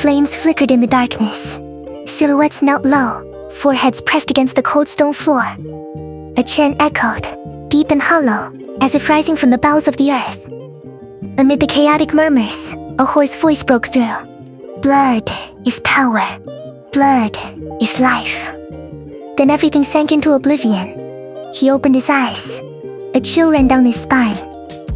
Flames flickered in the darkness. Silhouettes knelt low, foreheads pressed against the cold stone floor. A chant echoed, deep and hollow, as if rising from the bowels of the earth. Amid the chaotic murmurs, a hoarse voice broke through. Blood is power. Blood is life. Then everything sank into oblivion. He opened his eyes. A chill ran down his spine.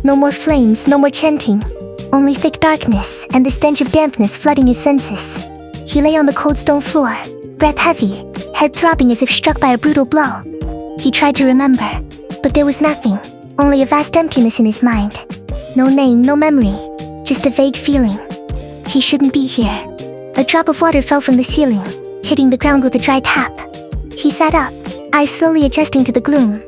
No more flames, no more chanting. Only thick darkness and the stench of dampness flooding his senses. He lay on the cold stone floor, breath heavy, head throbbing as if struck by a brutal blow. He tried to remember, but there was nothing, only a vast emptiness in his mind. No name, no memory, just a vague feeling. He shouldn't be here. A drop of water fell from the ceiling, hitting the ground with a dry tap. He sat up, eyes slowly adjusting to the gloom.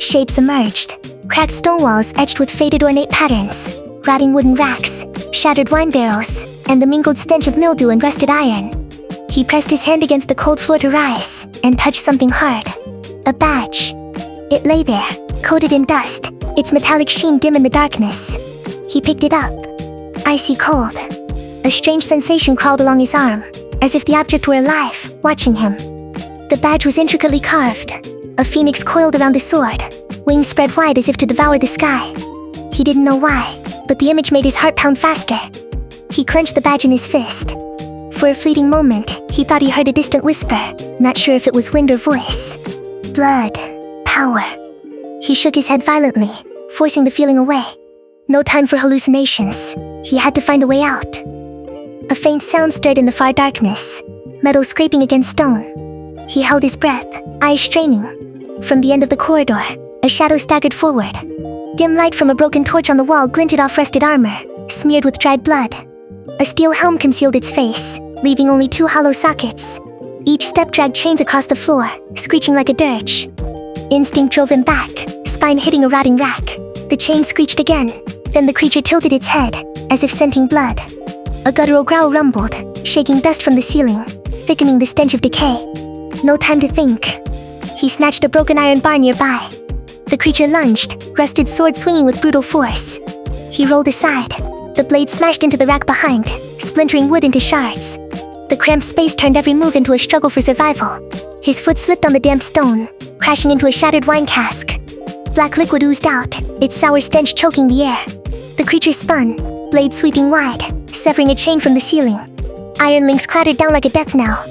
Shapes emerged, cracked stone walls etched with faded ornate patterns, rotting wooden racks, shattered wine barrels, and the mingled stench of mildew and rusted iron. He pressed his hand against the cold floor to rise, and touched something hard. A badge. It lay there, coated in dust, its metallic sheen dim in the darkness. He picked it up. Icy cold. A strange sensation crawled along his arm, as if the object were alive, watching him. The badge was intricately carved. A phoenix coiled around the sword, wings spread wide as if to devour the sky. He didn't know why, but the image made his heart pound faster. He clenched the badge in his fist. For a fleeting moment, he thought he heard a distant whisper, not sure if it was wind or voice. Blood. Power. He shook his head violently, forcing the feeling away. No time for hallucinations. He had to find a way out. A faint sound stirred in the far darkness, metal scraping against stone. He held his breath, eyes straining. From the end of the corridor, a shadow staggered forward. Dim light from a broken torch on the wall glinted off rusted armor, smeared with dried blood. A steel helm concealed its face, leaving only 2 hollow sockets. Each step dragged chains across the floor, screeching like a dirge. Instinct drove him back, spine hitting a rotting rack. The chain screeched again, then the creature tilted its head, as if scenting blood. A guttural growl rumbled, shaking dust from the ceiling, thickening the stench of decay. No time to think. He snatched a broken iron bar nearby. The creature lunged, rusted sword swinging with brutal force. He rolled aside. The blade smashed into the rack behind, splintering wood into shards. The cramped space turned every move into a struggle for survival. His foot slipped on the damp stone, crashing into a shattered wine cask. Black liquid oozed out, its sour stench choking the air. The creature spun, blade sweeping wide, severing a chain from the ceiling. Iron links clattered down like a death knell.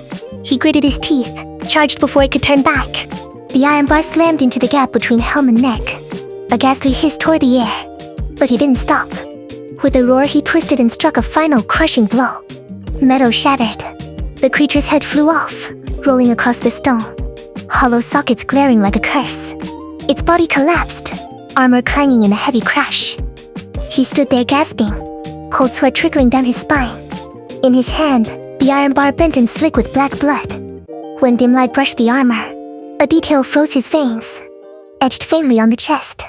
He gritted his teeth, charged before it could turn back. The iron bar slammed into the gap between helm and neck. A ghastly hiss tore the air. But he didn't stop. With a roar, he twisted and struck a final crushing blow. Metal shattered. The creature's head flew off, rolling across the stone. Hollow sockets glaring like a curse. Its body collapsed, armor clanging in a heavy crash. He stood there gasping, cold sweat trickling down his spine. In his hand, the iron bar bent and slick with black blood. When dim light brushed the armor, a detail froze his veins, etched faintly on the chest.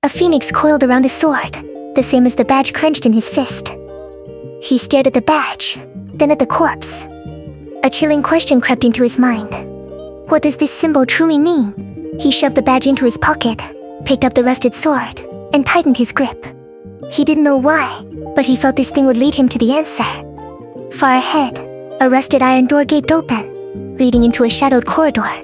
A phoenix coiled around his sword, the same as the badge clenched in his fist. He stared at the badge, then at the corpse. A chilling question crept into his mind. What does this symbol truly mean? He shoved the badge into his pocket, picked up the rusted sword, and tightened his grip. He didn't know why, but he felt this thing would lead him to the answer. Far ahead, a rusted iron door gaped open, leading into a shadowed corridor.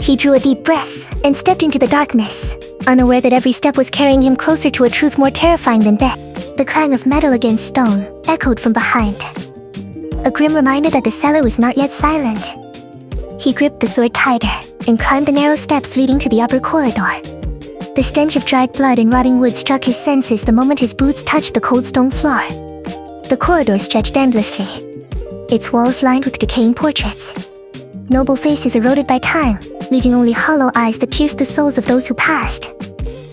He drew a deep breath and stepped into the darkness, unaware that every step was carrying him closer to a truth more terrifying than death. The clang of metal against stone echoed from behind, a grim reminder that the cellar was not yet silent. He gripped the sword tighter and climbed the narrow steps leading to the upper corridor. The stench of dried blood and rotting wood struck his senses the moment his boots touched the cold stone floor. The corridor stretched endlessly, its walls lined with decaying portraits. Noble faces eroded by time, leaving only hollow eyes that pierced the souls of those who passed.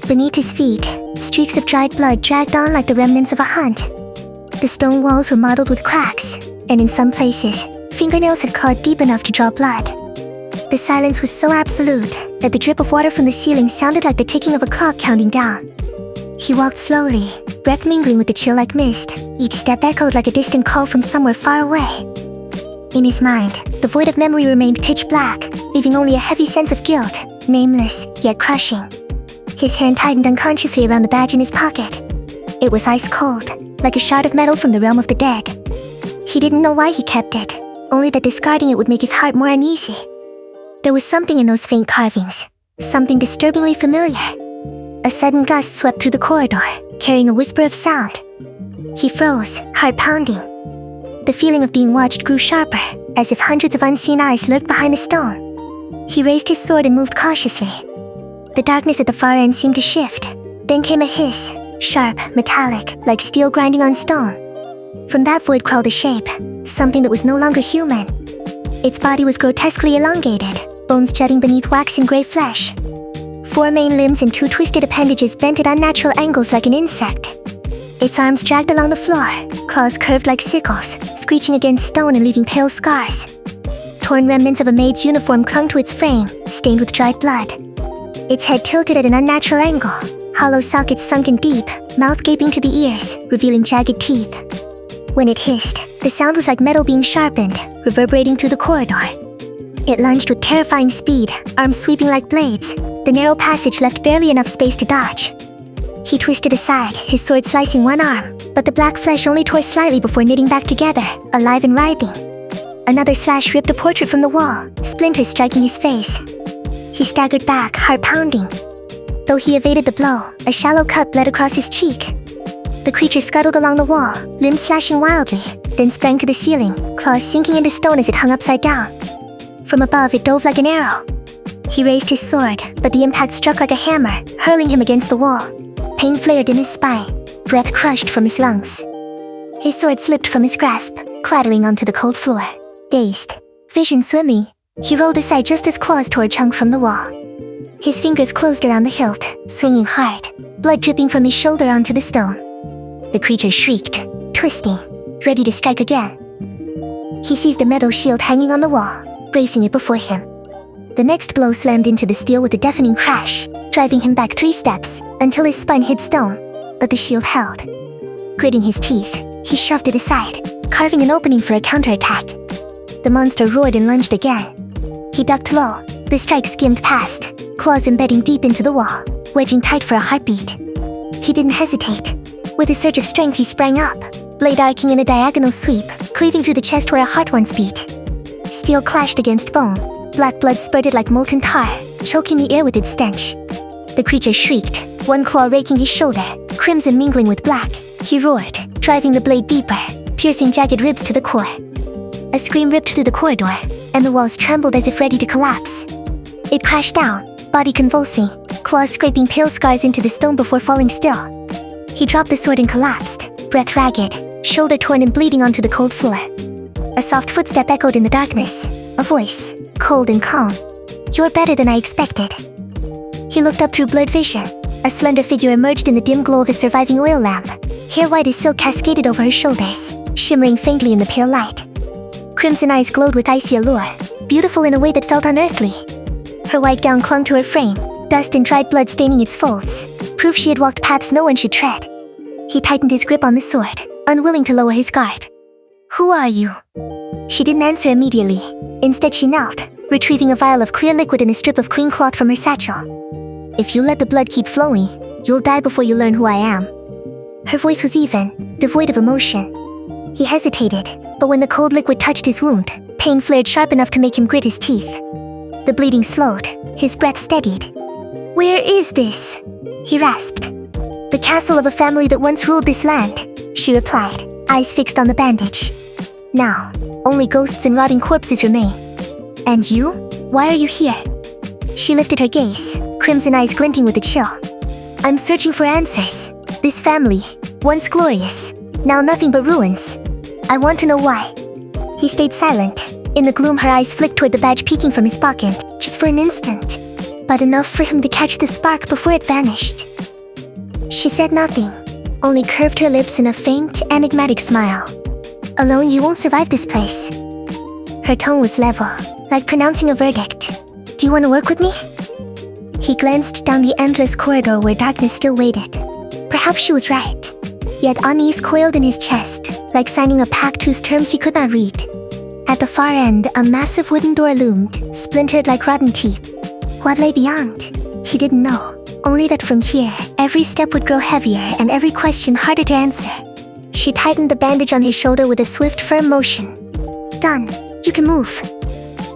Beneath his feet, streaks of dried blood dragged on like the remnants of a hunt. The stone walls were mottled with cracks, and in some places, fingernails had clawed deep enough to draw blood. The silence was so absolute that the drip of water from the ceiling sounded like the ticking of a clock counting down. He walked slowly, breath mingling with the chill like mist. Each step echoed like a distant call from somewhere far away. In his mind, the void of memory remained pitch black, leaving only a heavy sense of guilt, nameless, yet crushing. His hand tightened unconsciously around the badge in his pocket. It was ice cold, like a shard of metal from the realm of the dead. He didn't know why he kept it, only that discarding it would make his heart more uneasy. There was something in those faint carvings, something disturbingly familiar. A sudden gust swept through the corridor, carrying a whisper of sound. He froze, heart pounding. The feeling of being watched grew sharper, as if hundreds of unseen eyes lurked behind the stone. He raised his sword and moved cautiously. The darkness at the far end seemed to shift. Then came a hiss, sharp, metallic, like steel grinding on stone. From that void crawled a shape, something that was no longer human. Its body was grotesquely elongated, bones jutting beneath waxen gray flesh. 4 main limbs and 2 twisted appendages bent at unnatural angles like an insect. Its arms dragged along the floor, claws curved like sickles, screeching against stone and leaving pale scars. Torn remnants of a maid's uniform clung to its frame, stained with dried blood. Its head tilted at an unnatural angle, hollow sockets sunken deep, mouth gaping to the ears, revealing jagged teeth. When it hissed, the sound was like metal being sharpened, reverberating through the corridor. It lunged with terrifying speed, arms sweeping like blades. The narrow passage left barely enough space to dodge. He twisted aside, his sword slicing one arm, but the black flesh only tore slightly before knitting back together, alive and writhing. Another slash ripped a portrait from the wall, splinters striking his face. He staggered back, heart pounding. Though he evaded the blow, a shallow cut bled across his cheek. The creature scuttled along the wall, limbs slashing wildly, then sprang to the ceiling, claws sinking into stone as it hung upside down. From above, it dove like an arrow. He raised his sword, but the impact struck like a hammer, hurling him against the wall. Pain flared in his spine, breath crushed from his lungs. His sword slipped from his grasp, clattering onto the cold floor. Dazed, vision swimming, he rolled aside just as claws tore a chunk from the wall. His fingers closed around the hilt, swinging hard, blood dripping from his shoulder onto the stone. The creature shrieked, twisting, ready to strike again. He seized a metal shield hanging on the wall, bracing it before him. The next blow slammed into the steel with a deafening crash, driving him back 3 steps, until his spine hit stone, but the shield held. Gritting his teeth, he shoved it aside, carving an opening for a counterattack. The monster roared and lunged again. He ducked low, the strike skimmed past, claws embedding deep into the wall, wedging tight for a heartbeat. He didn't hesitate. With a surge of strength he sprang up, blade arcing in a diagonal sweep, cleaving through the chest where a heart once beat. Steel clashed against bone, black blood spurted like molten tar, choking the air with its stench. The creature shrieked, one claw raking his shoulder, crimson mingling with black. He roared, driving the blade deeper, piercing jagged ribs to the core. A scream ripped through the corridor, and the walls trembled as if ready to collapse. It crashed down, body convulsing, claws scraping pale scars into the stone before falling still. He dropped the sword and collapsed, breath ragged, shoulder torn and bleeding onto the cold floor. A soft footstep echoed in the darkness, a voice, cold and calm. "You're better than I expected." He looked up through blurred vision. A slender figure emerged in the dim glow of a surviving oil lamp. Hair white as silk cascaded over her shoulders, shimmering faintly in the pale light. Crimson eyes glowed with icy allure, beautiful in a way that felt unearthly. Her white gown clung to her frame, dust and dried blood staining its folds, proof she had walked paths no one should tread. He tightened his grip on the sword, unwilling to lower his guard. "Who are you?" She didn't answer immediately. Instead she knelt, retrieving a vial of clear liquid and a strip of clean cloth from her satchel. "If you let the blood keep flowing, you'll die before you learn who I am." Her voice was even, devoid of emotion. He hesitated, but when the cold liquid touched his wound, pain flared sharp enough to make him grit his teeth. The bleeding slowed, his breath steadied. "Where is this?" he rasped. "The castle of a family that once ruled this land," she replied, eyes fixed on the bandage. "Now, only ghosts and rotting corpses remain." "And you? Why are you here?" She lifted her gaze, crimson eyes glinting with a chill. "I'm searching for answers. This family, once glorious, now nothing but ruins. I want to know why." He stayed silent. In the gloom her eyes flicked toward the badge peeking from his pocket, just for an instant, but enough for him to catch the spark before it vanished. She said nothing, only curved her lips in a faint, enigmatic smile. "Alone you won't survive this place." Her tone was level, like pronouncing a verdict. "Do you want to work with me?" He glanced down the endless corridor where darkness still waited. Perhaps she was right. Yet unease coiled in his chest, like signing a pact whose terms he could not read. At the far end, a massive wooden door loomed, splintered like rotten teeth. What lay beyond? He didn't know. Only that from here, every step would grow heavier and every question harder to answer. She tightened the bandage on his shoulder with a swift, firm motion. Done. You can move.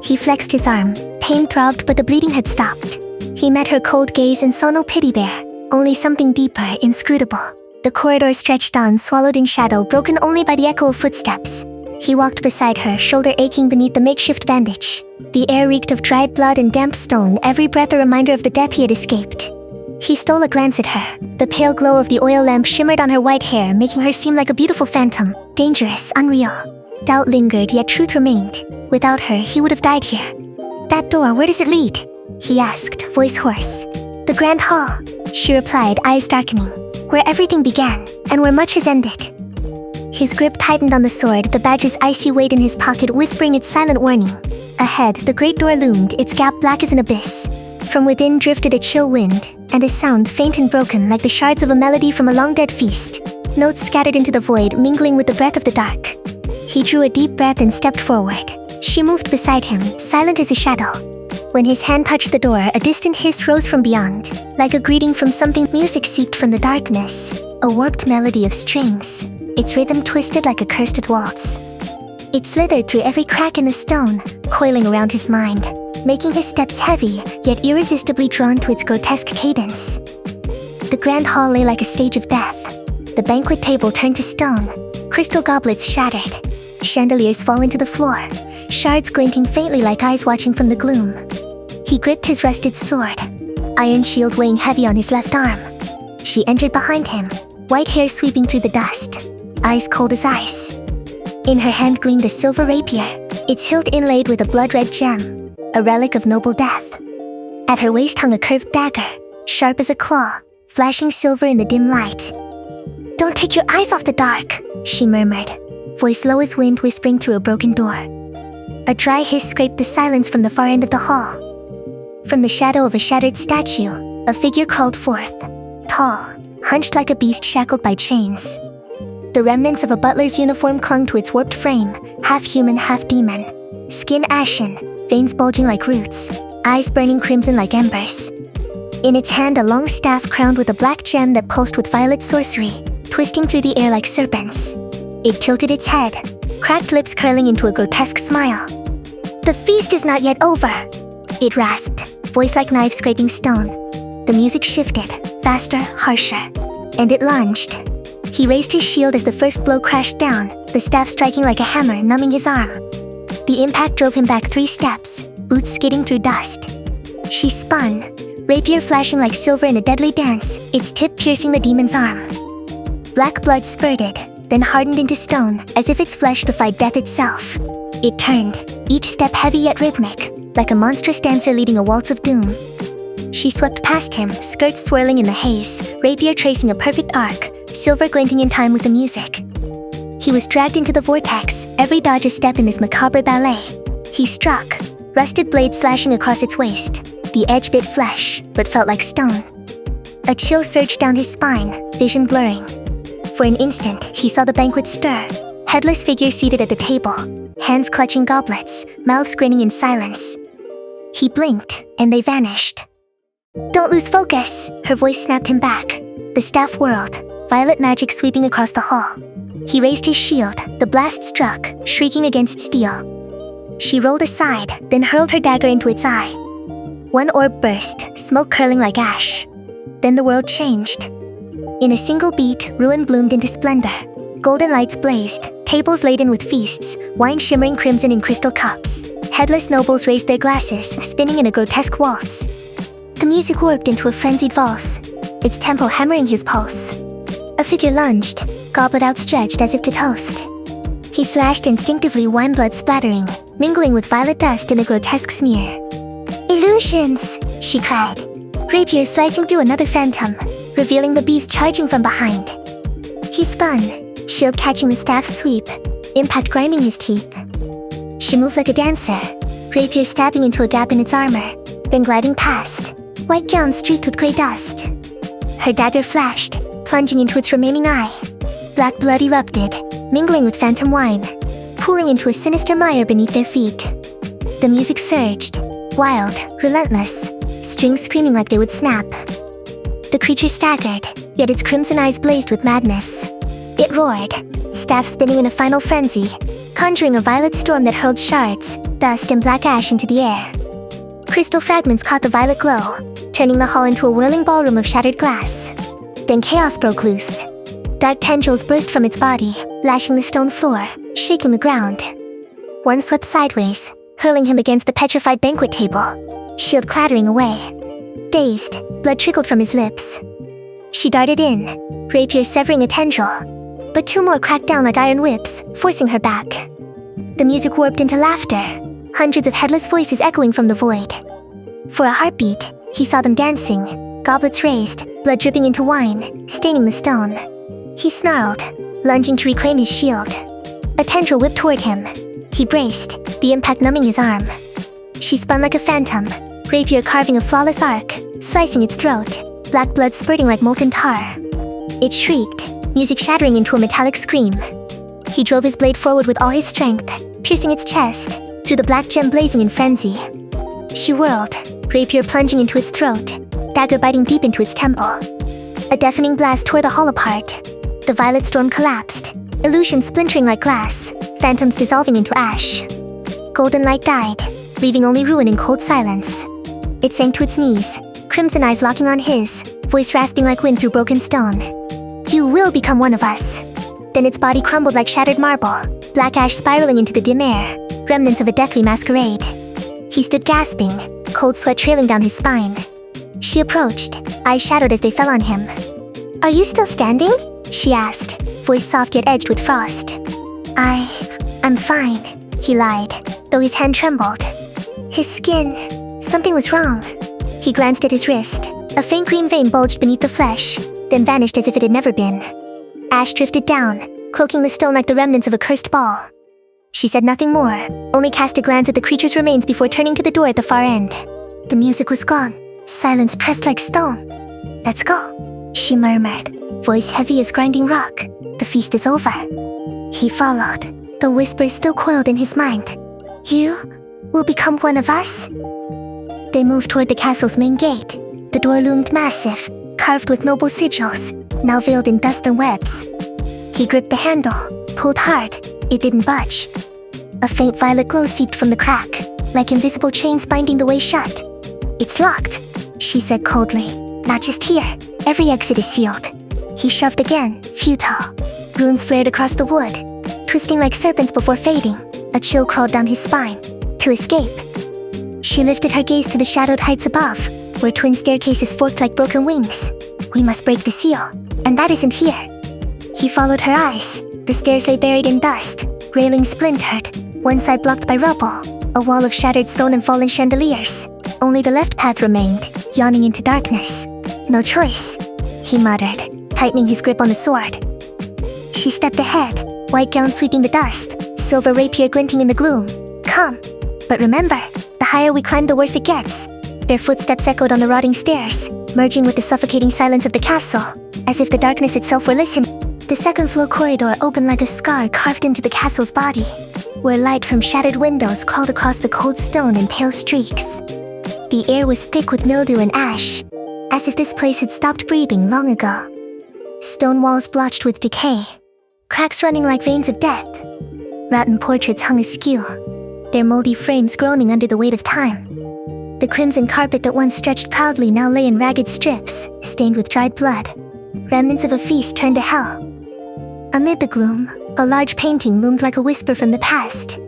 He flexed his arm. Pain throbbed, but the bleeding had stopped. He met her cold gaze and saw no pity there, only something deeper, inscrutable. The corridor stretched on, swallowed in shadow, broken only by the echo of footsteps. He walked beside her, shoulder aching beneath the makeshift bandage. The air reeked of dried blood and damp stone, every breath a reminder of the death he had escaped. He stole a glance at her. The pale glow of the oil lamp shimmered on her white hair, making her seem like a beautiful phantom, dangerous, unreal. Doubt lingered, yet truth remained. Without her, he would have died here. That door, where does it lead? He asked, voice hoarse. The Grand Hall, she replied, eyes darkening. Where everything began, and where much has ended. His grip tightened on the sword, the badge's icy weight in his pocket whispering its silent warning. Ahead, the great door loomed, its gap black as an abyss. From within drifted a chill wind, and a sound faint and broken like the shards of a melody from a long-dead feast. Notes scattered into the void, mingling with the breath of the dark. He drew a deep breath and stepped forward. She moved beside him, silent as a shadow. When his hand touched the door, a distant hiss rose from beyond. Like a greeting from something, music seeped from the darkness. A warped melody of strings. Its rhythm twisted like a cursed waltz. It slithered through every crack in the stone, coiling around his mind, making his steps heavy, yet irresistibly drawn to its grotesque cadence. The grand hall lay like a stage of death. The banquet table turned to stone, crystal goblets shattered, chandeliers fallen to the floor, shards glinting faintly like eyes watching from the gloom. He gripped his rusted sword, iron shield weighing heavy on his left arm. She entered behind him, white hair sweeping through the dust, eyes cold as ice. In her hand gleamed a silver rapier, its hilt inlaid with a blood-red gem, a relic of noble death. At her waist hung a curved dagger, sharp as a claw, flashing silver in the dim light. "Don't take your eyes off the dark," she murmured, voice low as wind whispering through a broken door. A dry hiss scraped the silence from the far end of the hall. From the shadow of a shattered statue, a figure crawled forth, tall, hunched like a beast shackled by chains. The remnants of a butler's uniform clung to its warped frame, half human, half demon. Skin ashen, veins bulging like roots, eyes burning crimson like embers. In its hand, a long staff crowned with a black gem that pulsed with violet sorcery, twisting through the air like serpents. It tilted its head, cracked lips curling into a grotesque smile. "The feast is not yet over," it rasped, voice like knife scraping stone. The music shifted, faster, harsher, and it lunged. He raised his shield as the first blow crashed down, the staff striking like a hammer, numbing his arm. The impact drove him back 3 steps, boots skidding through dust. She spun, rapier flashing like silver in a deadly dance, its tip piercing the demon's arm. Black blood spurted, then hardened into stone, as if its flesh defied death itself. It turned, each step heavy yet rhythmic, like a monstrous dancer leading a waltz of doom. She swept past him, skirts swirling in the haze, rapier tracing a perfect arc, silver glinting in time with the music. He was dragged into the vortex, every dodge a step in this macabre ballet. He struck, rusted blade slashing across its waist. The edge bit flesh, but felt like stone. A chill surged down his spine, vision blurring. For an instant, he saw the banquet stir, headless figure seated at the table, hands clutching goblets, mouths grinning in silence. He blinked, and they vanished. "Don't lose focus," her voice snapped him back. The staff whirled, violet magic sweeping across the hall. He raised his shield, the blast struck, shrieking against steel. She rolled aside, then hurled her dagger into its eye. One orb burst, smoke curling like ash. Then the world changed. In a single beat, ruin bloomed into splendor. Golden lights blazed, tables laden with feasts, wine shimmering crimson in crystal cups. Headless nobles raised their glasses, spinning in a grotesque waltz. The music warped into a frenzied valse, its tempo hammering his pulse. A figure lunged, goblet outstretched as if to toast. He slashed instinctively, wine blood splattering, mingling with violet dust in a grotesque smear. "Illusions!" she cried, rapier slicing through another phantom, revealing the beast charging from behind. He spun, shield catching the staff's sweep, impact grinding his teeth. She moved like a dancer, rapier stabbing into a gap in its armor, then gliding past, white gown streaked with grey dust. Her dagger flashed, plunging into its remaining eye. Black blood erupted, mingling with phantom wine, pooling into a sinister mire beneath their feet. The music surged, wild, relentless, strings screaming like they would snap. The creature staggered, yet its crimson eyes blazed with madness. It roared, staff spinning in a final frenzy, conjuring a violet storm that hurled shards, dust, and black ash into the air. Crystal fragments caught the violet glow, turning the hall into a whirling ballroom of shattered glass. Then chaos broke loose. Dark tendrils burst from its body, lashing the stone floor, shaking the ground. One swept sideways, hurling him against the petrified banquet table, shield clattering away. Dazed, blood trickled from his lips. She darted in, rapier severing a tendril, but two more cracked down like iron whips, forcing her back. The music warped into laughter, hundreds of headless voices echoing from the void. For a heartbeat, he saw them dancing, goblets raised, blood dripping into wine, staining the stone. He snarled, lunging to reclaim his shield. A tendril whipped toward him. He braced, the impact numbing his arm. She spun like a phantom, rapier carving a flawless arc, slicing its throat, black blood spurting like molten tar. It shrieked, music shattering into a metallic scream. He drove his blade forward with all his strength, piercing its chest, through the black gem blazing in frenzy. She whirled, rapier plunging into its throat, dagger biting deep into its temple. A deafening blast tore the hall apart. The violet storm collapsed, illusions splintering like glass, phantoms dissolving into ash. Golden light died, leaving only ruin and cold silence. It sank to its knees, crimson eyes locking on his, voice rasping like wind through broken stone. You will become one of us. Then its body crumbled like shattered marble, black ash spiraling into the dim air, remnants of a deathly masquerade. He stood gasping, cold sweat trailing down his spine. She approached, eyes shadowed as they fell on him. Are you still standing? She asked, voice soft yet edged with frost. I'm fine, he lied, though his hand trembled. His skin, something was wrong. He glanced at his wrist. A faint green vein bulged beneath the flesh, then vanished as if it had never been. Ash drifted down, cloaking the stone like the remnants of a cursed ball. She said nothing more, only cast a glance at the creature's remains before turning to the door at the far end. The music was gone, silence pressed like stone. Let's go, she murmured, voice heavy as grinding rock. The feast is over. He followed, the whispers still coiled in his mind. You will become one of us? They moved toward the castle's main gate. The door loomed massive, carved with noble sigils, now veiled in dust and webs. He gripped the handle, pulled hard. It didn't budge. A faint violet glow seeped from the crack, like invisible chains binding the way shut. It's locked, she said coldly. Not just here. Every exit is sealed. He shoved again, futile. Runes flared across the wood, twisting like serpents before fading. A chill crawled down his spine. To escape. She lifted her gaze to the shadowed heights above, where twin staircases forked like broken wings. We must break the seal, and that isn't here. He followed her eyes. The stairs lay buried in dust, railings splintered, one side blocked by rubble, a wall of shattered stone and fallen chandeliers. Only the left path remained, yawning into darkness. No choice, he muttered, tightening his grip on the sword. She stepped ahead, white gown sweeping the dust, silver rapier glinting in the gloom. Come. But remember, the higher we climb, the worse it gets. Their footsteps echoed on the rotting stairs, merging with the suffocating silence of the castle, as if the darkness itself were listening. The second-floor corridor opened like a scar carved into the castle's body, where light from shattered windows crawled across the cold stone in pale streaks. The air was thick with mildew and ash, as if this place had stopped breathing long ago. Stone walls blotched with decay, cracks running like veins of death. Rotten portraits hung askew, their moldy frames groaning under the weight of time. The crimson carpet that once stretched proudly now lay in ragged strips, stained with dried blood. Remnants of a feast turned to hell. Amid the gloom, a large painting loomed like a whisper from the past.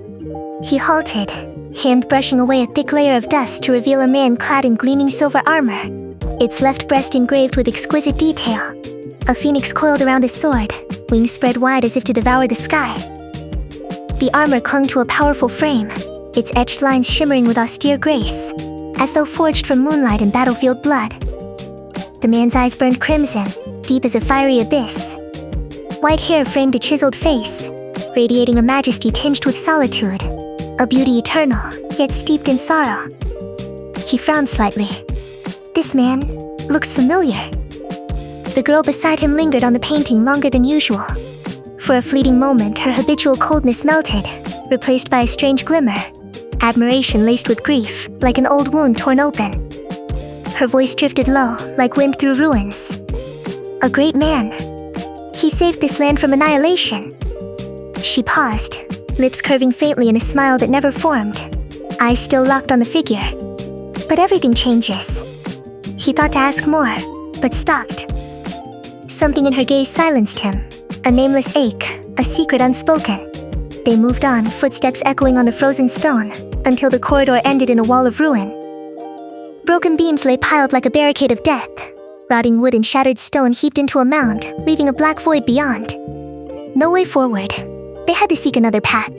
He halted, hand brushing away a thick layer of dust to reveal a man clad in gleaming silver armor, its left breast engraved with exquisite detail. A phoenix coiled around his sword, wings spread wide as if to devour the sky. The armor clung to a powerful frame, its etched lines shimmering with austere grace, as though forged from moonlight and battlefield blood. The man's eyes burned crimson, deep as a fiery abyss. White hair framed a chiseled face, radiating a majesty tinged with solitude, a beauty eternal, yet steeped in sorrow. He frowned slightly. This man looks familiar. The girl beside him lingered on the painting longer than usual. For a fleeting moment, her habitual coldness melted, replaced by a strange glimmer, admiration laced with grief, like an old wound torn open. Her voice drifted low, like wind through ruins. A great man. He saved this land from annihilation. She paused, lips curving faintly in a smile that never formed, eyes still locked on the figure. But everything changes. He thought to ask more, but stopped. Something in her gaze silenced him. A nameless ache, a secret unspoken. They moved on, footsteps echoing on the frozen stone, until the corridor ended in a wall of ruin. Broken beams lay piled like a barricade of death. Rotting wood and shattered stone heaped into a mound, leaving a black void beyond. No way forward. They had to seek another path.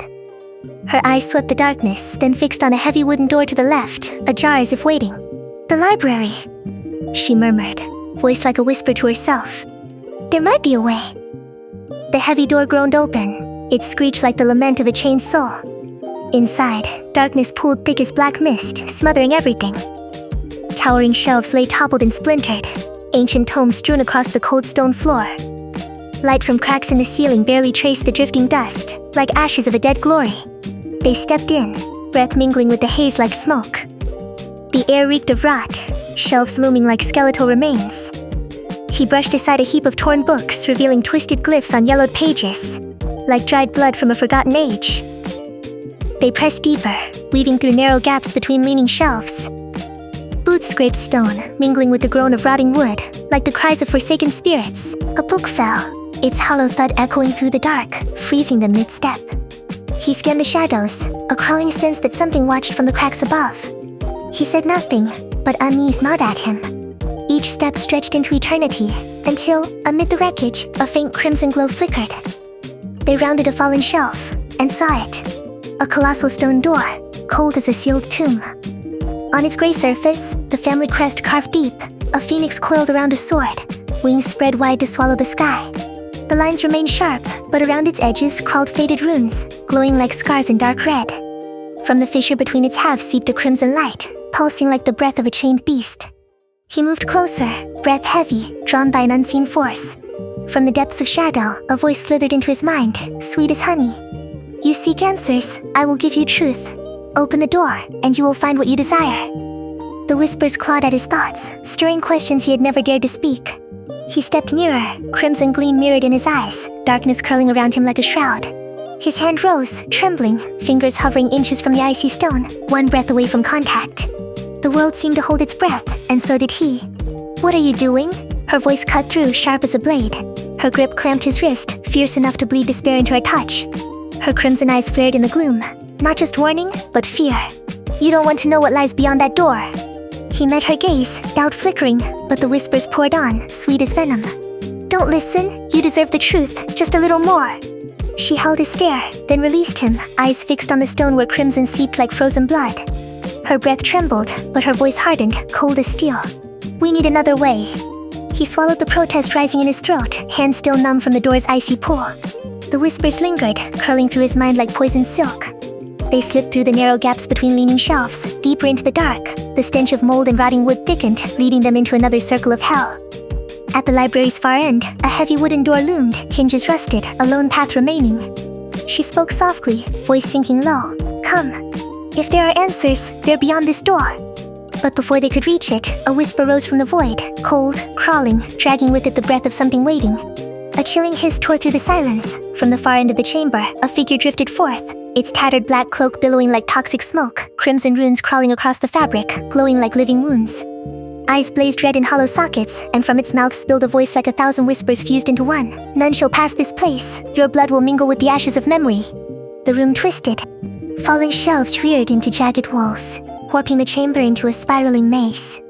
Her eyes swept the darkness, then fixed on a heavy wooden door to the left, ajar as if waiting. "The library," she murmured, voice like a whisper to herself. "There might be a way." The heavy door groaned open, its screech like the lament of a chained soul. Inside, darkness pooled thick as black mist, smothering everything. Towering shelves lay toppled and splintered, ancient tomes strewn across the cold stone floor. Light from cracks in the ceiling barely traced the drifting dust, like ashes of a dead glory. They stepped in, breath mingling with the haze like smoke. The air reeked of rot, shelves looming like skeletal remains. He brushed aside a heap of torn books, revealing twisted glyphs on yellowed pages, like dried blood from a forgotten age. They pressed deeper, weaving through narrow gaps between leaning shelves. Boots scraped stone, mingling with the groan of rotting wood, like the cries of forsaken spirits. A book fell, its hollow thud echoing through the dark, freezing them mid-step. He scanned the shadows, a crawling sense that something watched from the cracks above. He said nothing, but unease gnawed at him. Each step stretched into eternity, until, amid the wreckage, a faint crimson glow flickered. They rounded a fallen shelf, and saw it. A colossal stone door, cold as a sealed tomb. On its gray surface, the family crest carved deep, a phoenix coiled around a sword, wings spread wide to swallow the sky. The lines remained sharp, but around its edges crawled faded runes, glowing like scars in dark red. From the fissure between its halves seeped a crimson light, pulsing like the breath of a chained beast. He moved closer, breath heavy, drawn by an unseen force. From the depths of shadow, a voice slithered into his mind, sweet as honey. "You seek answers, I will give you truth. Open the door, and you will find what you desire." The whispers clawed at his thoughts, stirring questions he had never dared to speak. He stepped nearer, crimson gleam mirrored in his eyes, darkness curling around him like a shroud. His hand rose, trembling, fingers hovering inches from the icy stone, one breath away from contact. The world seemed to hold its breath, and so did he. "What are you doing?" Her voice cut through, sharp as a blade. Her grip clamped his wrist, fierce enough to bleed despair into her touch. Her crimson eyes flared in the gloom, not just warning, but fear. "You don't want to know what lies beyond that door." He met her gaze, doubt flickering, but the whispers poured on, sweet as venom. "Don't listen, you deserve the truth, just a little more." She held his stare, then released him, eyes fixed on the stone where crimson seeped like frozen blood. Her breath trembled, but her voice hardened, cold as steel. "We need another way." He swallowed the protest rising in his throat, hands still numb from the door's icy pull. The whispers lingered, curling through his mind like poisoned silk. They slipped through the narrow gaps between leaning shelves, deeper into the dark. The stench of mold and rotting wood thickened, leading them into another circle of hell. At the library's far end, a heavy wooden door loomed, hinges rusted, a lone path remaining. She spoke softly, voice sinking low. "Come. If there are answers, they're beyond this door." But before they could reach it, a whisper rose from the void, cold, crawling, dragging with it the breath of something waiting. A chilling hiss tore through the silence. From the far end of the chamber, a figure drifted forth, its tattered black cloak billowing like toxic smoke, crimson runes crawling across the fabric, glowing like living wounds. Eyes blazed red in hollow sockets, and from its mouth spilled a voice like 1,000 whispers fused into one. "None shall pass this place. Your blood will mingle with the ashes of memory." The room twisted. Fallen shelves reared into jagged walls, warping the chamber into a spiraling maze.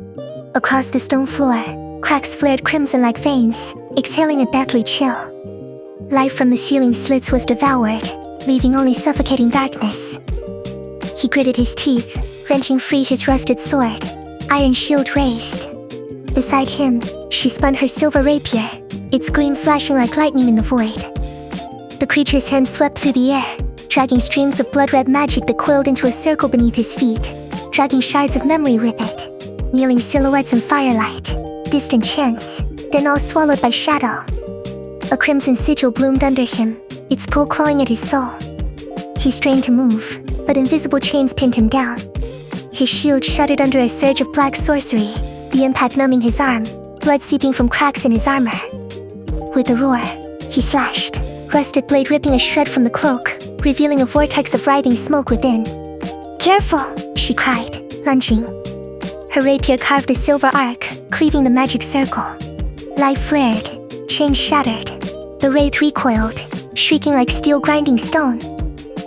Across the stone floor, cracks flared crimson like veins, exhaling a deathly chill. Life from the ceiling slits was devoured, leaving only suffocating darkness. He gritted his teeth, wrenching free his rusted sword, iron shield raised. Beside him, she spun her silver rapier, its gleam flashing like lightning in the void. The creature's hand swept through the air, dragging streams of blood-red magic that coiled into a circle beneath his feet, dragging shards of memory with it. Kneeling silhouettes in firelight, distant chants, then all swallowed by shadow. A crimson sigil bloomed under him, its pull clawing at his soul. He strained to move, but invisible chains pinned him down. His shield shuddered under a surge of black sorcery, the impact numbing his arm, blood seeping from cracks in his armor. With a roar, He slashed, rusted blade ripping a shred from the cloak, revealing a vortex of writhing smoke within. "Careful!" she cried, lunging. Her rapier carved a silver arc, cleaving the magic circle. Light flared, chains shattered. The wraith recoiled, shrieking like steel grinding stone.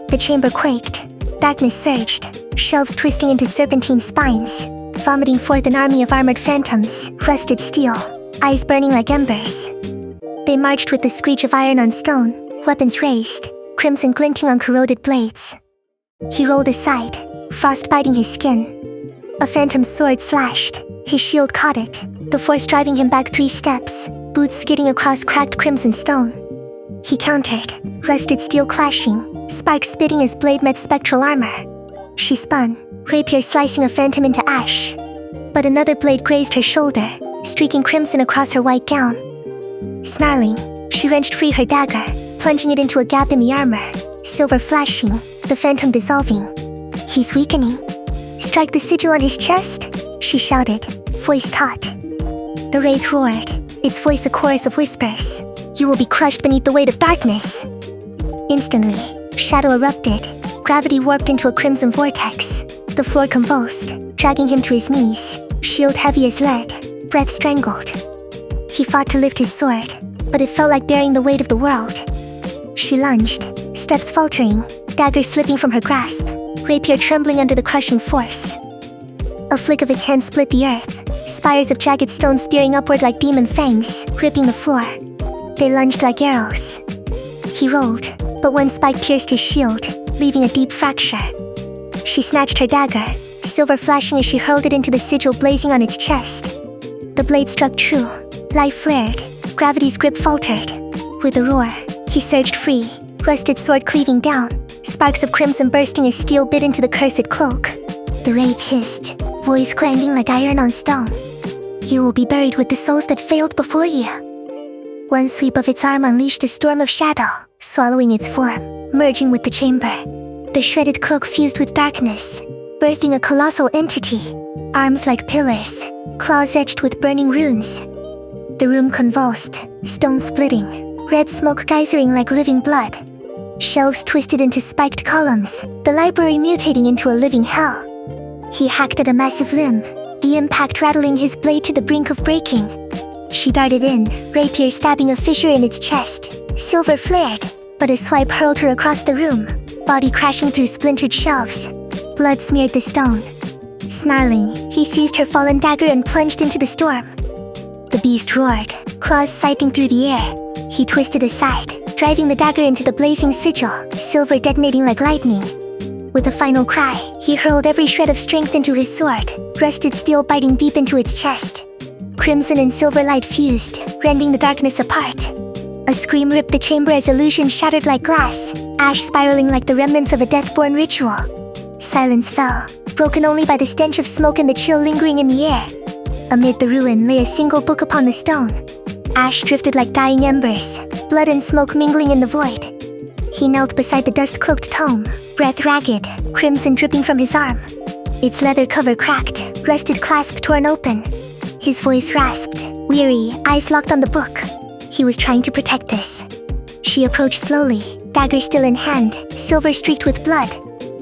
The chamber quaked, darkness surged, shelves twisting into serpentine spines, vomiting forth an army of armored phantoms, rusted steel, eyes burning like embers. They marched with the screech of iron on stone, weapons raised, crimson glinting on corroded blades. He rolled aside, frost biting his skin. A phantom sword slashed, his shield caught it, the force driving him back 3 steps, boots skidding across cracked crimson stone. He countered, rusted steel clashing, sparks spitting as blade met spectral armor. She spun, rapier slicing a phantom into ash. But another blade grazed her shoulder, streaking crimson across her white gown. Snarling, she wrenched free her dagger, plunging it into a gap in the armor, silver flashing, the phantom dissolving. "He's weakening. Strike the sigil on his chest," she shouted, voice taut. The wraith roared, its voice a chorus of whispers. "You will be crushed beneath the weight of darkness." Instantly, shadow erupted, gravity warped into a crimson vortex. The floor convulsed, dragging him to his knees, shield heavy as lead, breath strangled. He fought to lift his sword, but it felt like bearing the weight of the world. She lunged, steps faltering, dagger slipping from her grasp, rapier trembling under the crushing force. A flick of its hand split the earth, spires of jagged stone spearing upward like demon fangs, ripping the floor. They lunged like arrows. He rolled, but one spike pierced his shield, leaving a deep fracture. She snatched her dagger, silver flashing as she hurled it into the sigil blazing on its chest. The blade struck true, life flared, gravity's grip faltered. With a roar, he surged free, rusted sword cleaving down, sparks of crimson bursting as steel bit into the cursed cloak. The wraith hissed, voice grinding like iron on stone. "You will be buried with the souls that failed before you." One sweep of its arm unleashed a storm of shadow, swallowing its form, merging with the chamber. The shredded cloak fused with darkness, birthing a colossal entity, arms like pillars, claws etched with burning runes. The room convulsed, stone splitting, red smoke geysering like living blood. Shelves twisted into spiked columns, the library mutating into a living hell. He hacked at a massive limb, the impact rattling his blade to the brink of breaking. She darted in, rapier stabbing a fissure in its chest. Silver flared, but a swipe hurled her across the room, body crashing through splintered shelves. Blood smeared the stone. Snarling, he seized her fallen dagger and plunged into the storm. The beast roared, claws scything through the air. He twisted aside, driving the dagger into the blazing sigil, silver detonating like lightning. With a final cry, he hurled every shred of strength into his sword, rusted steel biting deep into its chest. Crimson and silver light fused, rending the darkness apart. A scream ripped the chamber as illusions shattered like glass, ash spiraling like the remnants of a death-born ritual. Silence fell, broken only by the stench of smoke and the chill lingering in the air. Amid the ruin lay a single book upon the stone. Ash drifted like dying embers, blood and smoke mingling in the void. He knelt beside the dust-cloaked tome, breath ragged, crimson dripping from his arm. Its leather cover cracked, rusted clasp torn open. His voice rasped, weary, eyes locked on the book. He was trying to protect this. She approached slowly, dagger still in hand, silver streaked with blood.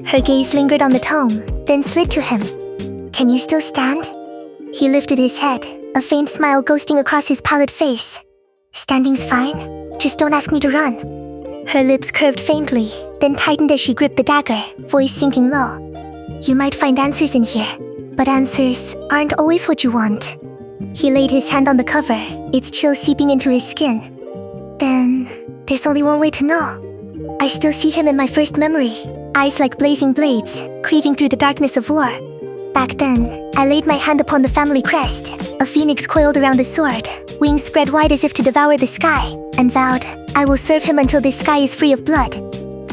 Her gaze lingered on the tome, then slid to him. "Can you still stand?" He lifted his head, a faint smile ghosting across his pallid face. "Standing's fine. Just don't ask me to run." Her lips curved faintly, then tightened as she gripped the dagger, voice sinking low. "You might find answers in here, but answers aren't always what you want." He laid his hand on the cover, its chill seeping into his skin. "Then, there's only one way to know." I still see him in my first memory, eyes like blazing blades, cleaving through the darkness of war. Back then, I laid my hand upon the family crest, a phoenix coiled around the sword, wings spread wide as if to devour the sky, and vowed, "I will serve him until this sky is free of blood."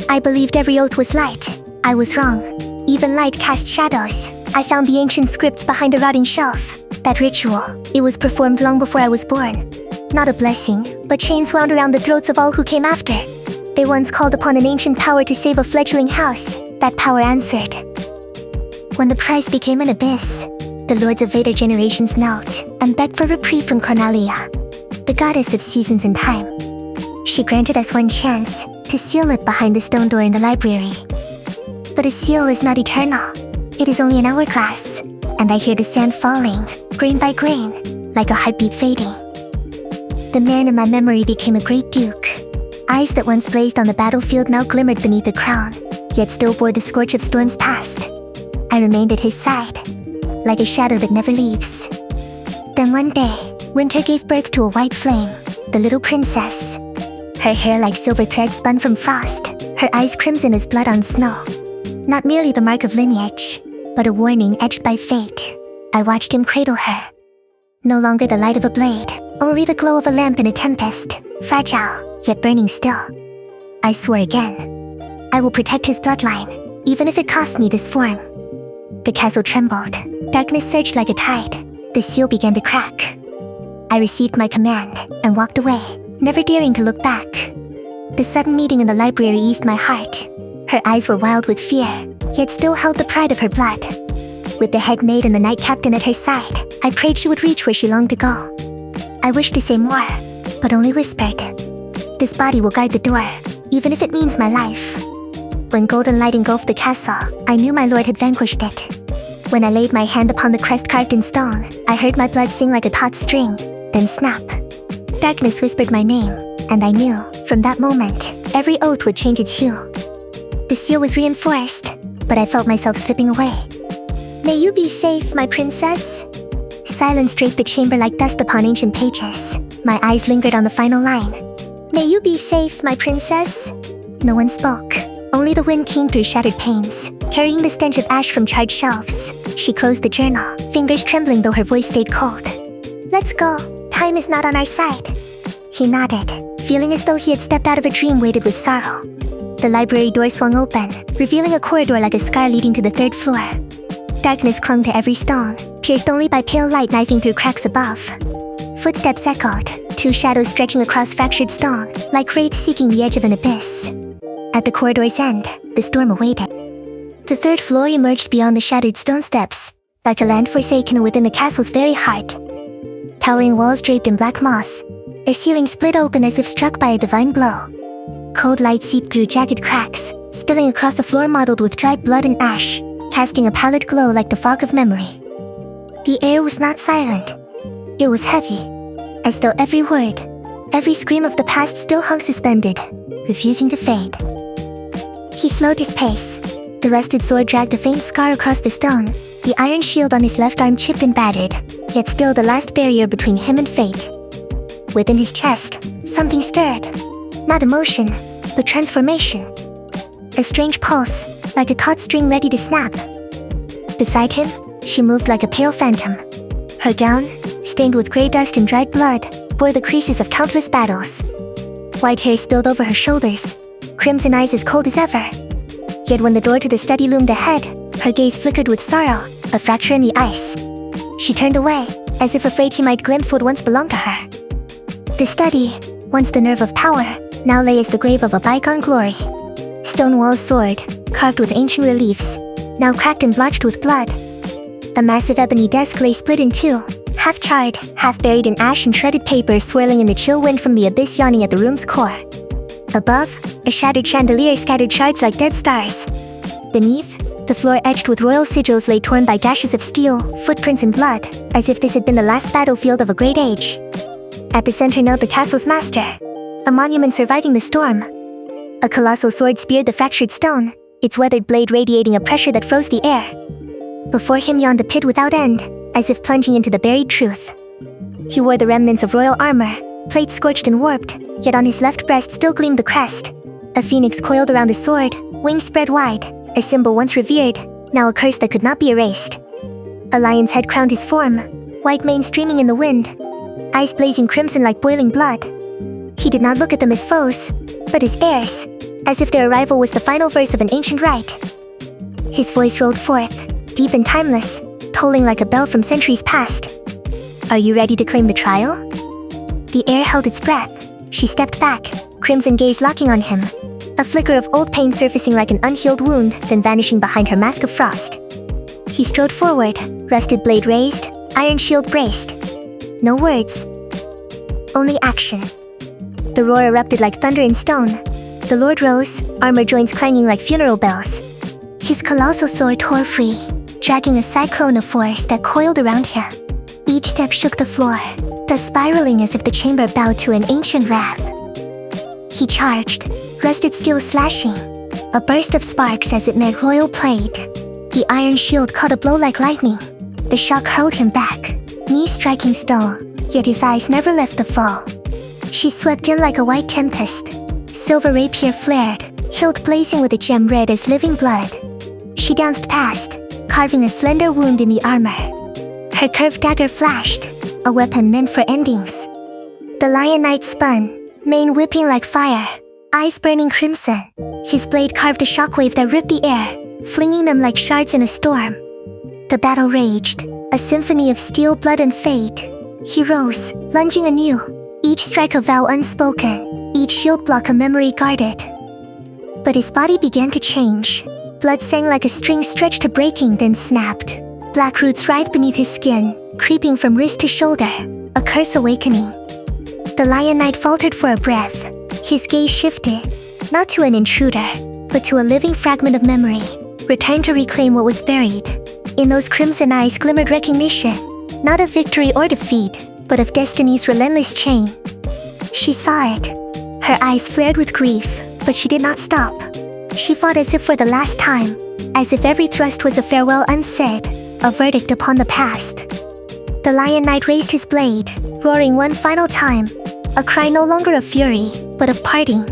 I believed every oath was light. I was wrong. Even light cast shadows. I found the ancient scripts behind a rotting shelf. That ritual, it was performed long before I was born. Not a blessing, but chains wound around the throats of all who came after. They once called upon an ancient power to save a fledgling house. That power answered. When the prize became an abyss, the lords of later generations knelt and begged for reprieve from Cornelia, the goddess of seasons and time. She granted us one chance to seal it behind the stone door in the library. But a seal is not eternal. It is only an hourglass, and I hear the sand falling, grain by grain, like a heartbeat fading. The man in my memory became a great duke. Eyes that once blazed on the battlefield now glimmered beneath the crown, yet still bore the scorch of storms past. I remained at his side, like a shadow that never leaves. Then one day, winter gave birth to a white flame, the little princess. Her hair like silver thread spun from frost, her eyes crimson as blood on snow. Not merely the mark of lineage, but a warning etched by fate. I watched him cradle her. No longer the light of a blade, only the glow of a lamp in a tempest, fragile, yet burning still. I swore again. I will protect his bloodline, even if it costs me this form. The castle trembled. Darkness surged like a tide. The seal began to crack. I received my command and walked away, never daring to look back. The sudden meeting in the library eased my heart. Her eyes were wild with fear, yet still held the pride of her blood. With the head maid and the knight captain at her side, I prayed she would reach where she longed to go. I wished to say more, but only whispered. This body will guard the door, even if it means my life. When golden light engulfed the castle, I knew my lord had vanquished it. When I laid my hand upon the crest carved in stone, I heard my blood sing like a taut string, then snap. Darkness whispered my name, and I knew, from that moment, every oath would change its hue. The seal was reinforced, but I felt myself slipping away. May you be safe, my princess? Silence draped the chamber like dust upon ancient pages. My eyes lingered on the final line. May you be safe, my princess? No one spoke. Only the wind keened through shattered panes, carrying the stench of ash from charred shelves. She closed the journal, fingers trembling though her voice stayed cold. Let's go. Time is not on our side. He nodded, feeling as though he had stepped out of a dream weighted with sorrow. The library door swung open, revealing a corridor like a scar leading to the third floor. Darkness clung to every stone, pierced only by pale light knifing through cracks above. Footsteps echoed, two shadows stretching across fractured stone, like wraiths seeking the edge of an abyss. At the corridor's end, the storm awaited. The third floor emerged beyond the shattered stone steps, like a land forsaken within the castle's very heart. Towering walls draped in black moss, a ceiling split open as if struck by a divine blow. Cold light seeped through jagged cracks, spilling across a floor mottled with dried blood and ash, casting a pallid glow like the fog of memory. The air was not silent. It was heavy, as though every word, every scream of the past still hung suspended, refusing to fade. He slowed his pace. The rusted sword dragged a faint scar across the stone, the iron shield on his left arm chipped and battered, yet still the last barrier between him and fate. Within his chest, something stirred. Not emotion, but transformation. A strange pulse, like a taut string ready to snap. Beside him, she moved like a pale phantom. Her gown, stained with gray dust and dried blood, bore the creases of countless battles. White hair spilled over her shoulders, crimson eyes as cold as ever. Yet when the door to the study loomed ahead, her gaze flickered with sorrow, a fracture in the ice. She turned away, as if afraid he might glimpse what once belonged to her. The study, once the nerve of power, now lay as the grave of a bygone glory. Stone walls soared, carved with ancient reliefs, now cracked and blotched with blood. A massive ebony desk lay split in two, half charred, half buried in ash and shredded paper swirling in the chill wind from the abyss yawning at the room's core. Above, a shattered chandelier scattered shards like dead stars. Beneath, the floor edged with royal sigils lay torn by gashes of steel, footprints and blood, as if this had been the last battlefield of a great age. At the center knelt the castle's master, a monument surviving the storm. A colossal sword speared the fractured stone, its weathered blade radiating a pressure that froze the air. Before him yawned a pit without end, as if plunging into the buried truth. He wore the remnants of royal armor, plate scorched and warped, yet on his left breast still gleamed the crest. A phoenix coiled around the sword, wings spread wide, a symbol once revered, now a curse that could not be erased. A lion's head crowned his form, white mane streaming in the wind, eyes blazing crimson like boiling blood. He did not look at them as foes, but as heirs, as if their arrival was the final verse of an ancient rite. His voice rolled forth, deep and timeless, tolling like a bell from centuries past. Are you ready to claim the trial? The air held its breath. She stepped back, crimson gaze locking on him. A flicker of old pain surfacing like an unhealed wound, then vanishing behind her mask of frost. He strode forward, rusted blade raised, iron shield braced. No words. Only action. The roar erupted like thunder in stone. The Lord rose, armor joints clanging like funeral bells. His colossal sword tore free, dragging a cyclone of force that coiled around him. Each step shook the floor, dust spiraling as if the chamber bowed to an ancient wrath. He charged, rusted steel slashing, a burst of sparks as it met royal blade. The iron shield caught a blow like lightning. The shock hurled him back, knees striking stone, yet his eyes never left the foe. She swept in like a white tempest. Silver rapier flared, hilt blazing with a gem red as living blood. She danced past, carving a slender wound in the armor. Her curved dagger flashed, a weapon meant for endings. The Lion Knight spun, mane whipping like fire, eyes burning crimson. His blade carved a shockwave that ripped the air, flinging them like shards in a storm. The battle raged, a symphony of steel, blood, and fate. He rose, lunging anew, each strike a vow unspoken, each shield block a memory guarded. But his body began to change. Blood sang like a string stretched to breaking, then snapped. Black roots writhed beneath his skin, creeping from wrist to shoulder, a curse awakening. The Lion Knight faltered for a breath. His gaze shifted, not to an intruder, but to a living fragment of memory, returned to reclaim what was buried. In those crimson eyes glimmered recognition, not of victory or defeat, but of destiny's relentless chain. She saw it. Her eyes flared with grief, but she did not stop. She fought as if for the last time, as if every thrust was a farewell unsaid, a verdict upon the past. The Lion Knight raised his blade, roaring one final time, a cry no longer of fury, but of parting.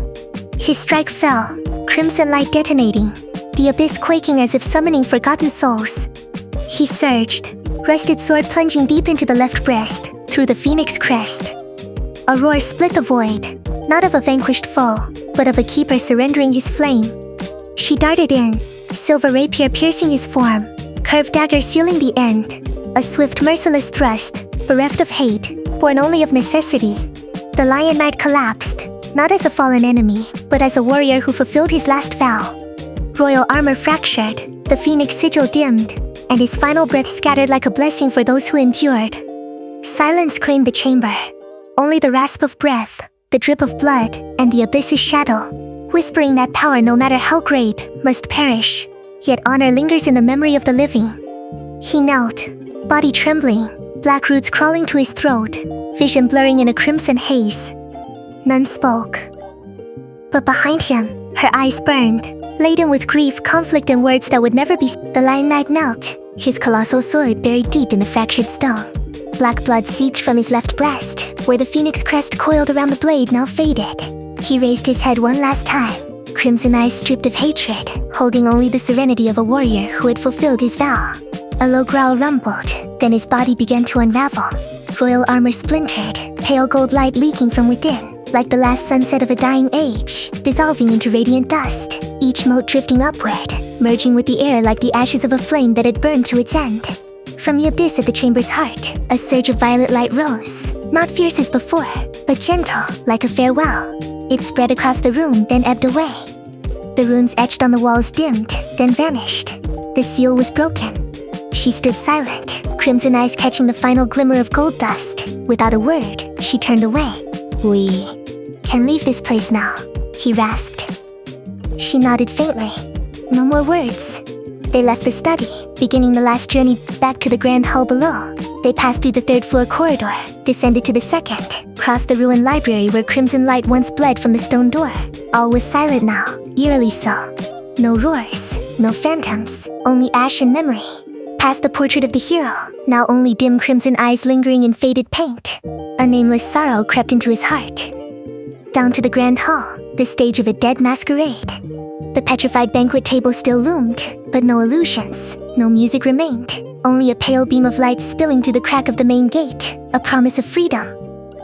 His strike fell, crimson light detonating, the abyss quaking as if summoning forgotten souls. He surged, rusted sword plunging deep into the left breast, through the phoenix crest. A roar split the void, not of a vanquished foe, but of a keeper surrendering his flame. She darted in, silver rapier piercing his form, curved dagger sealing the end, a swift merciless thrust, bereft of hate, born only of necessity. The Lion Knight collapsed, not as a fallen enemy, but as a warrior who fulfilled his last vow. Royal armor fractured, the phoenix sigil dimmed, and his final breath scattered like a blessing for those who endured. Silence claimed the chamber. Only the rasp of breath, the drip of blood, and the abyss's shadow, whispering that power, no matter how great, must perish, yet honor lingers in the memory of the living. He knelt, body trembling, black roots crawling to his throat, vision blurring in a crimson haze. None spoke. But behind him, her eyes burned, laden with grief, conflict, and words that would never be. The Lion Knight knelt, his colossal sword buried deep in the fractured stone. Black blood seeped from his left breast, where the phoenix crest coiled around the blade now faded. He raised his head one last time, crimson eyes stripped of hatred, holding only the serenity of a warrior who had fulfilled his vow. A low growl rumbled, then his body began to unravel. Royal armor splintered, pale gold light leaking from within, like the last sunset of a dying age, dissolving into radiant dust, each mote drifting upward, merging with the air like the ashes of a flame that had burned to its end. From the abyss at the chamber's heart, a surge of violet light rose, not fierce as before, but gentle, like a farewell. It spread across the room, then ebbed away. The runes etched on the walls dimmed, then vanished. The seal was broken. She stood silent, crimson eyes catching the final glimmer of gold dust. Without a word, she turned away. "We can leave this place now," he rasped. She nodded faintly. No more words. They left the study, beginning the last journey back to the grand hall below. They passed through the third-floor corridor, descended to the second, crossed the ruined library where crimson light once bled from the stone door. All was silent now, eerily so. No roars, no phantoms, only ash and memory. Past the portrait of the hero, now only dim crimson eyes lingering in faded paint. A nameless sorrow crept into his heart. Down to the grand hall, the stage of a dead masquerade. The petrified banquet table still loomed, but no illusions, no music remained. Only a pale beam of light spilling through the crack of the main gate, a promise of freedom.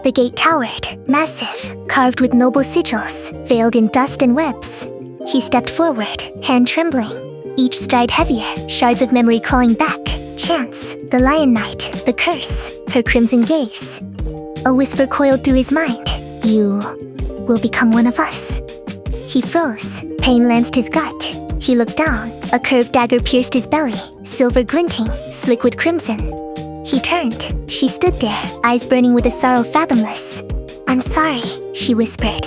The gate towered, massive, carved with noble sigils, veiled in dust and webs. He stepped forward, hand trembling, each stride heavier, shards of memory clawing back. Chance, the Lion Knight, the curse, her crimson gaze. A whisper coiled through his mind. "You will become one of us." He froze, pain lanced his gut. He looked down, a curved dagger pierced his belly, silver glinting, slick with crimson. He turned, she stood there, eyes burning with a sorrow fathomless. I'm sorry, she whispered.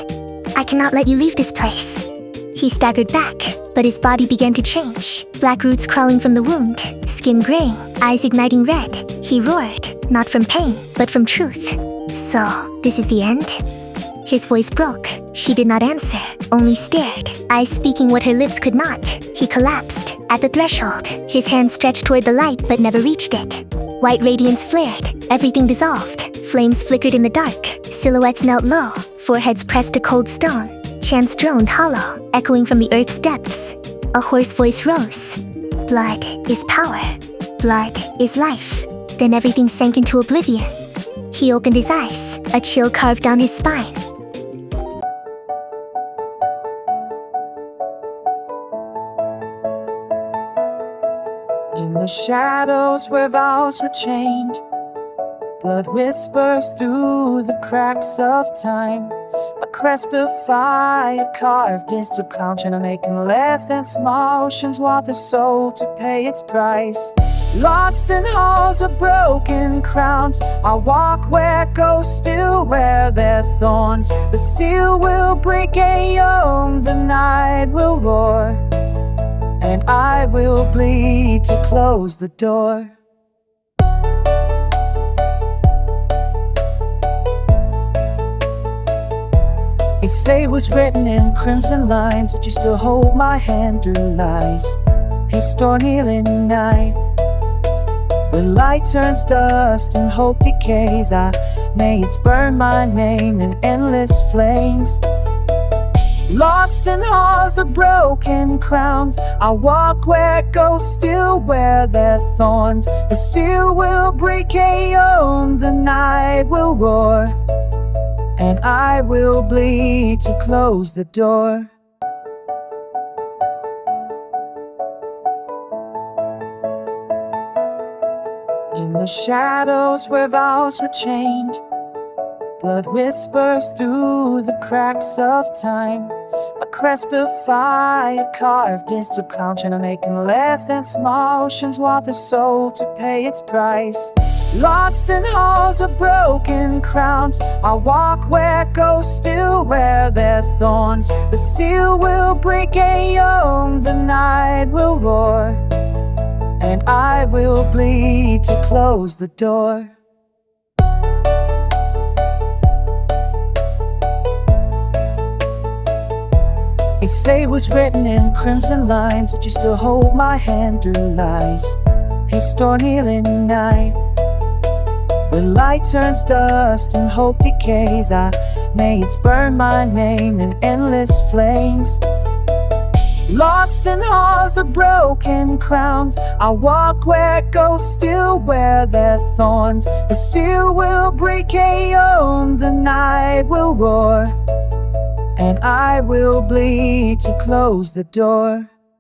I cannot let you leave this place. He staggered back, but his body began to change. Black roots crawling from the wound, skin graying, eyes igniting red. He roared, not from pain, but from truth. So, this is the end? His voice broke. She did not answer, only stared, eyes speaking what her lips could not. He collapsed at the threshold, his hand stretched toward the light but never reached it. White radiance flared, everything dissolved. Flames flickered in the dark, silhouettes knelt low, foreheads pressed to cold stone. Chants droned hollow, echoing from the earth's depths. A hoarse voice rose. Blood is power. Blood is life. Then everything sank into oblivion. He opened his eyes, a chill carved down his spine. In the shadows where vows were chained, blood whispers through the cracks of time. A crest of fire carved into clown, trying to make him laugh and motions want the soul to pay its price. Lost in halls of broken crowns, I walk where ghosts still wear their thorns. The seal will break, aeon, the night will roar, and I will bleed to close the door. If fate was written in crimson lines, would you still hold my hand through lies? Historian healing night, when light turns dust and hope decays, I may it burn my name in endless flames. Lost in halls of broken crowns, I walk where ghosts still wear their thorns. The seal will break, aeon, the night will roar, and I will bleed to close the door. In the shadows where vows were chained, blood whispers through the cracks of time. A crest of fire carved into clown, trying to make him laugh and motions want the soul to pay its price. Lost in halls of broken crowns, I walk where ghosts still wear their thorns. The seal will break, aeon, the night will roar, and I will bleed to close the door. If fate was written in crimson lines, would you still hold my hand through lies? Historian healing night, when light turns dust and hope decays, I may it burn my name in endless flames. Lost in halls of broken crowns, I walk where ghosts still wear their thorns. The seal will break, aeon, the night will roar, and I will bleed to close the door.